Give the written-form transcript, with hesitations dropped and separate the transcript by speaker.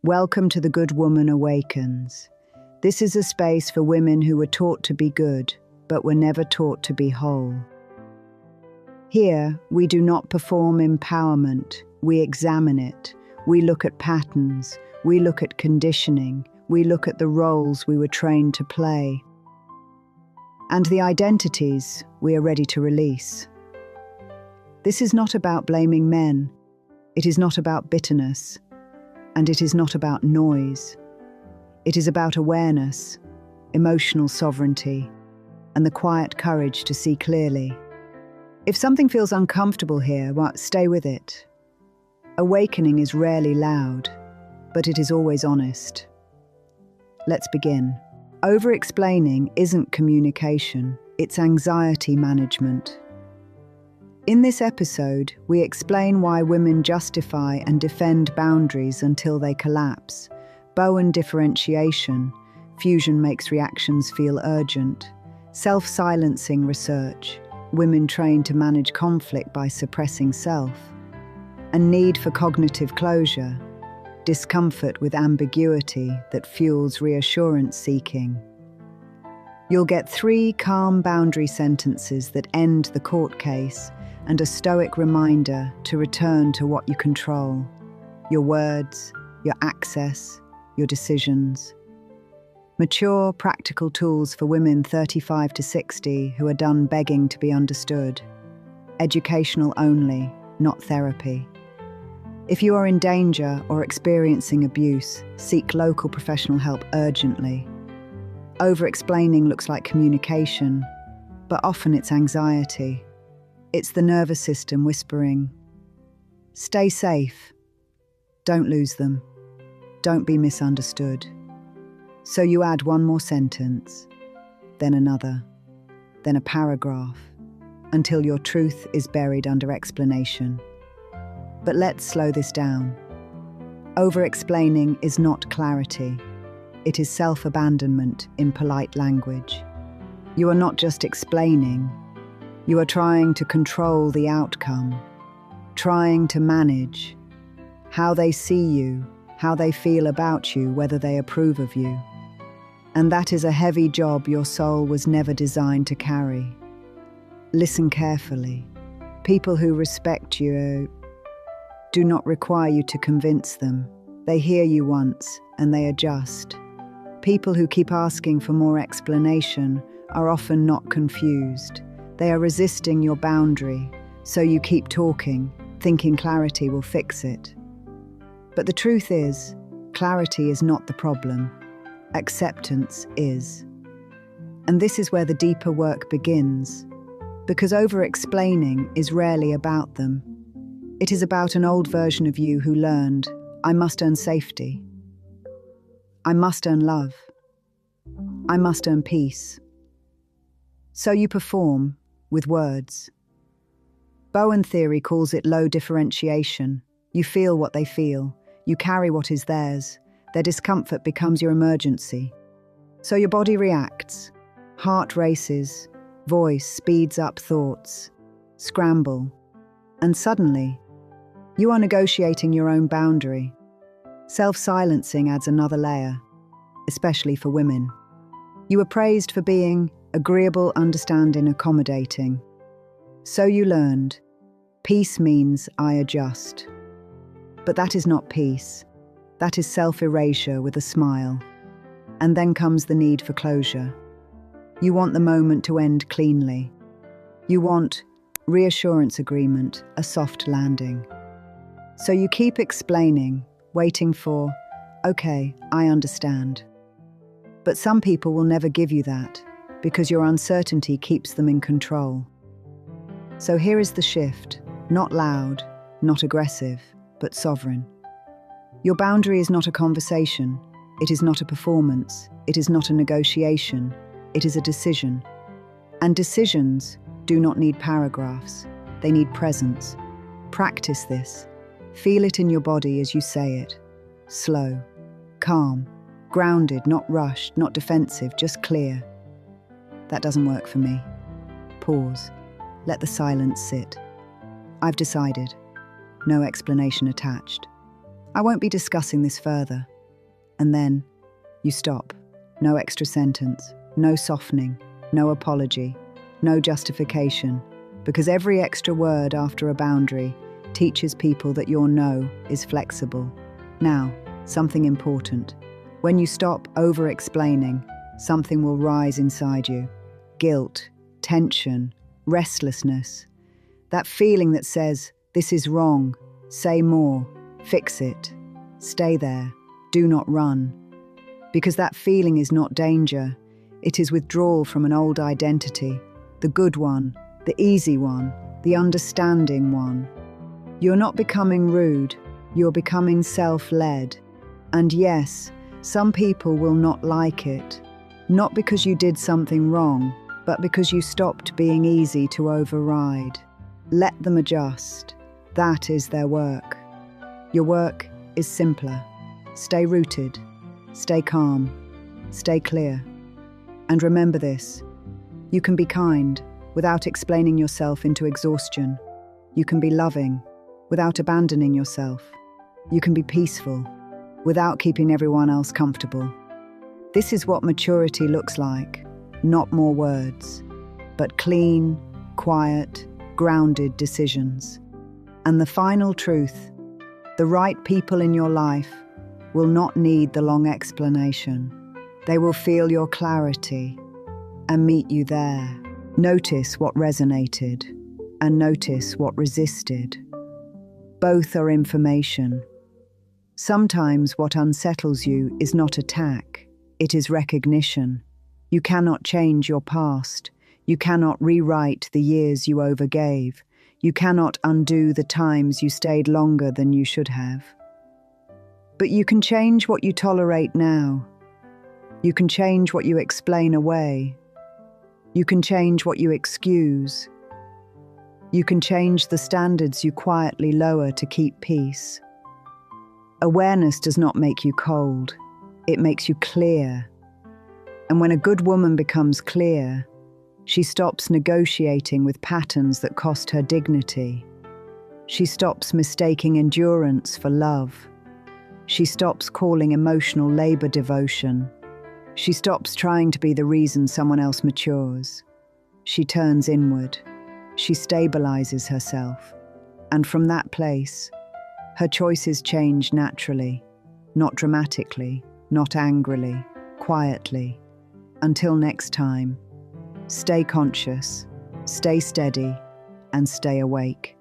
Speaker 1: Welcome to The Good Woman Awakens. This is a space for women who were taught to be good, but were never taught to be whole. Here, we do not perform empowerment, we examine it. We look at patterns, we look at conditioning, we look at the roles we were trained to play, and the identities we are ready to release. This is not about blaming men, it is not about bitterness, and it is not about noise. It is about awareness, emotional sovereignty, and the quiet courage to see clearly. If something feels uncomfortable here, well, stay with it. Awakening is rarely loud, but it is always honest. Let's begin. Over-explaining isn't communication, it's anxiety management. In this episode, we explain why women justify and defend boundaries until they collapse. Bowen differentiation, fusion makes reactions feel urgent. Self-silencing research, women trained to manage conflict by suppressing self. And need for cognitive closure, discomfort with ambiguity that fuels reassurance seeking. You'll get 3 calm boundary sentences that end the court case and a stoic reminder to return to what you control: your words, your access, your decisions. Mature, practical tools for women 35 to 60 who are done begging to be understood. Educational only, not therapy. If you are in danger or experiencing abuse, seek local professional help urgently. Over-explaining looks like communication, but often it's anxiety. It's the nervous system whispering, "Stay safe. Don't lose them. Don't be misunderstood." So you add one more sentence, then another, then a paragraph, until your truth is buried under explanation. But let's slow this down. Over-explaining is not clarity. It is self-abandonment in polite language. You are not just explaining. You are trying to control the outcome, trying to manage how they see you, how they feel about you, whether they approve of you. And that is a heavy job your soul was never designed to carry. Listen carefully. People who respect you do not require you to convince them. They hear you once and they adjust. People who keep asking for more explanation are often not confused. They are resisting your boundary, so you keep talking, thinking clarity will fix it. But the truth is, clarity is not the problem. Acceptance is. And this is where the deeper work begins, because over-explaining is rarely about them. It is about an old version of you who learned, I must earn safety. I must earn love. I must earn peace. So you perform with words. Bowen theory calls it low differentiation. You feel what they feel. You carry what is theirs. Their discomfort becomes your emergency. So your body reacts. Heart races. Voice speeds up thoughts. Scramble. And suddenly, you are negotiating your own boundary. Self-silencing adds another layer, especially for women. You are praised for being agreeable, understanding, accommodating. So you learned, peace means I adjust. But that is not peace. That is self-erasure with a smile. And then comes the need for closure. You want the moment to end cleanly. You want reassurance agreement, a soft landing. So you keep explaining, waiting for, okay, I understand. But some people will never give you that, because your uncertainty keeps them in control. So here is the shift, not loud, not aggressive, but sovereign. Your boundary is not a conversation, it is not a performance, it is not a negotiation, it is a decision. And decisions do not need paragraphs, they need presence. Practice this. Feel it in your body as you say it. Slow, calm, grounded, not rushed, not defensive, just clear. That doesn't work for me. Pause. Let the silence sit. I've decided. No explanation attached. I won't be discussing this further. And then you stop. No extra sentence, no softening, no apology, no justification, because every extra word after a boundary teaches people that your no is flexible. Now, something important. When you stop over-explaining, something will rise inside you. Guilt, tension, restlessness. That feeling that says, this is wrong, say more, fix it, stay there, do not run. Because that feeling is not danger, it is withdrawal from an old identity, the good one, the easy one, the understanding one. You're not becoming rude, you're becoming self-led. And yes, some people will not like it, not because you did something wrong, but because you stopped being easy to override. Let them adjust. That is their work. Your work is simpler. Stay rooted, stay calm, stay clear. And remember this, you can be kind without explaining yourself into exhaustion. You can be loving without abandoning yourself. You can be peaceful without keeping everyone else comfortable. This is what maturity looks like. Not more words, but clean, quiet, grounded decisions. And the final truth, the right people in your life will not need the long explanation. They will feel your clarity and meet you there. Notice what resonated and notice what resisted. Both are information. Sometimes what unsettles you is not attack, it is recognition. You cannot change your past. You cannot rewrite the years you overgave. You cannot undo the times you stayed longer than you should have. But you can change what you tolerate now. You can change what you explain away. You can change what you excuse. You can change the standards you quietly lower to keep peace. Awareness does not make you cold. It makes you clear. And when a good woman becomes clear, she stops negotiating with patterns that cost her dignity. She stops mistaking endurance for love. She stops calling emotional labor devotion. She stops trying to be the reason someone else matures. She turns inward. She stabilizes herself. And from that place, her choices change naturally, not dramatically, not angrily, quietly. Until next time, stay conscious, stay steady, and stay awake.